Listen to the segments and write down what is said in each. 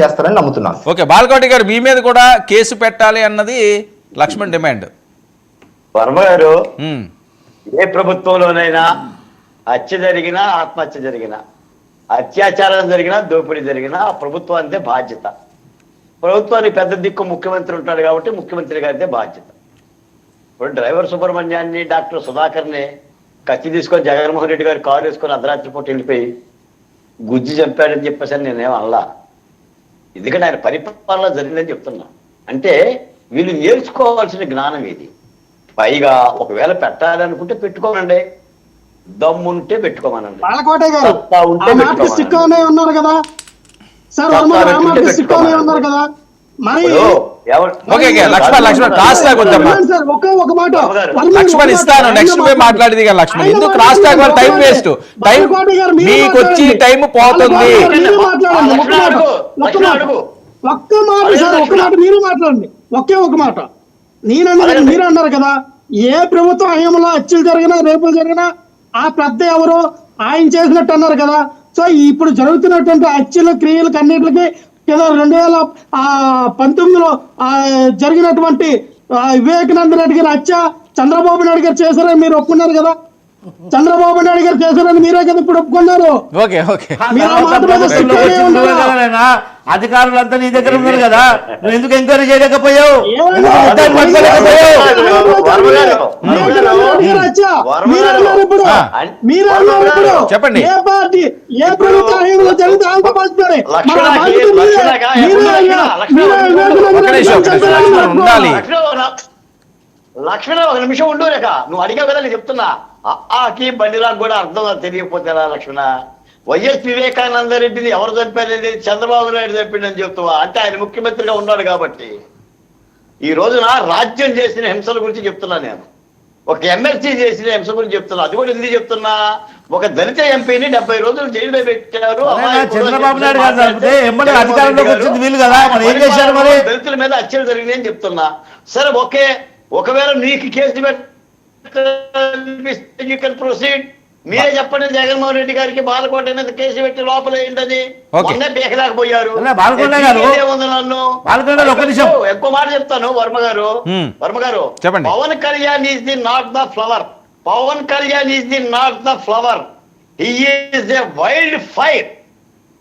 చేస్తారని నమ్ముతున్నాను. ఓకే, బాలకోటి గారు, మీ మీద కూడా కేసు పెట్టాలి అన్నది లక్ష్మణ్ డిమాండ్. వర్మ గారు, ఏ ప్రభుత్వంలోనైనా హత్య జరిగినా, ఆత్మహత్య జరిగినా, అత్యాచారం జరిగినా, దోపిడీ జరిగినా ఆ ప్రభుత్వానిదే బాధ్యత. ప్రభుత్వానికి పెద్ద దిక్కు ముఖ్యమంత్రి ఉంటాడు కాబట్టి ముఖ్యమంత్రి గారిదే బాధ్యత. ఇప్పుడు డ్రైవర్ సుబ్రహ్మణ్యాన్ని, డాక్టర్ సుధాకర్ని కత్తి తీసుకొని జగన్మోహన్ రెడ్డి గారు కారు వేసుకొని అర్ధరాత్రి పూట వెళ్ళిపోయి గుజ్జి చంపాడని చెప్పేసి నేనేం అనలా. ఎందుకంటే ఆయన పరిపాలన జరిగిందని చెప్తున్నా. అంటే వీళ్ళు నేర్చుకోవాల్సిన జ్ఞానం ఇది. పైగా ఒకవేళ పెట్టాలనుకుంటే పెట్టుకోనండి, దమ్ముంటే పెట్టుకోమనండి. బాలకోటే గారు ఉన్నారు కదా సార్, ఉన్నారు కదా మరి. లక్ష్మణ్ ఇస్తాను, నెక్స్ట్ మాట్లాడేది కదా లక్ష్మణ్. ఎందుకు క్రాస్ టాక్ వల్ల టైం వేస్ట్? టైం మీకు వచ్చి టైం పోతుంది. ఒక్క మాట సార్, ఒక్క మాట మీరు మాట్లాడండి. ఒక మాట నేనన్నది మీరు అన్నారు కదా, ఏ ప్రభుత్వం హయాంలో హత్యలు జరిగినా, రేపులు జరిగినా ఆ పెద్ద ఎవరో ఆయన చేసినట్టు అన్నారు కదా. సో ఇప్పుడు జరుగుతున్నటువంటి హత్యలు, క్రియలకు అన్నిటికీ 2019లో జరిగినటువంటి వివేకానంద రెడ్డి గారి హత్య చంద్రబాబు నాయుడు గారు చేశారని మీరు ఒప్పుకున్నారు కదా. చంద్రబాబు నాయుడు గారు చేశారని మీరే కదా ఇప్పుడు ఒప్పుకున్నారు. అధికారులంతా నీ దగ్గర ఉన్నారు కదా, నువ్వు ఎందుకు ఎంక్వైరీ చేయలేకపోయావు? చెప్పండి. ఏ పార్టీ, ఏ ప్రభుత్వం జరిగితే ఉండాలి. లక్ష్మణ, ఒక నిమిషం ఉండు రేఖ. నువ్వు అడిగావు కదా, నేను చెప్తున్నా. ఆకి బండిరాకు కూడా అర్థం తెలియకపోతేనా లక్ష్మణ? వైఎస్ వివేకానంద రెడ్డిని ఎవరు చంపారనేది చంద్రబాబు నాయుడు చంపిండని చెప్తావా? అంటే ఆయన ముఖ్యమంత్రిగా ఉన్నాడు కాబట్టి. ఈ రోజున రాజ్యం చేసిన హింసల గురించి చెప్తున్నా నేను. ఒక ఎమ్మెల్సీ చేసిన హింస గురించి చెప్తున్నా. అది కూడా ఎందుకు చెప్తున్నా? ఒక దళిత ఎంపీని 70 రోజులు జైల్లో పెట్టారు. చంద్రబాబు నాయుడు అధికారంలోకి వచ్చింది వీళ్ళు కదా, ఏం చేశారు మరి? దళితుల మీద హత్యలు జరిగినాయి అని చెప్తున్నా. సరే, ఒకవేళ నీకు కేసు ప్రొసీడ్. మీరే చెప్పండి, జగన్మోహన్ రెడ్డి గారికి బాలకోట మీద కేసు పెట్టి లోపల ఏంటని మొన్నే బేకలేకపోయారు. నన్ను ఎక్కువ మాట చెప్తాను. వర్మ గారు, Pawan Kalyan is the not the flower. Pawan Kalyan is the not the flower, he is a wild fire.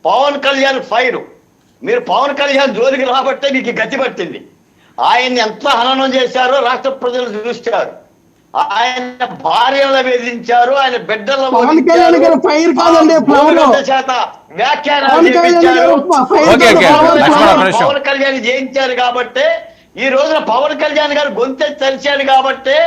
Pawan Kalyan fire. మీరు పవన్ కళ్యాణ్ జోలికి రాబట్టే మీకు గతి పట్టింది. ఆయన్ని ఎంత హననం చేశారో రాష్ట్ర ప్రజలు చూస్తారు. ఆయన భార్యలను వేధించారు, ఆయన బిడ్డలను చేత వ్యాఖ్యానాలు చేయించారు. పవన్ కళ్యాణ్ జయించారు కాబట్టి, ఈ రోజున పవన్ కళ్యాణ్ గారు గొంతె తెలిసాడు కాబట్టి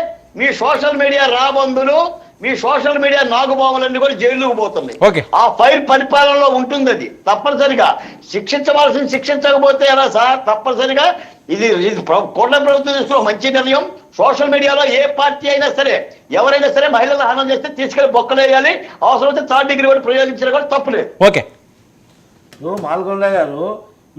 మీ సోషల్ మీడియా రాబందులు, మీ సోషల్ మీడియా నాగుబాములన్నీ కూడా జైలుకు పోతుంది. ఆ ఫైర్ పరిపాలనలో ఉంటుంది. అది తప్పనిసరిగా శిక్షించవలసిన శిక్షించకపోతే ఎలా సార్? తప్పనిసరిగా ఇది కోట్ల ప్రభుత్వం తీసుకున్న మంచి నిర్ణయం. సోషల్ మీడియాలో ఏ పార్టీ అయినా సరే, ఎవరైనా సరే మహిళలను హనం చేస్తే తీసుకెళ్లి బొక్కలేయాలి. అవసరమైతే 3rd డిగ్రీ కూడా ప్రయోగించడం కూడా తప్పులేదు. ఓకే, మాల్గొండ గారు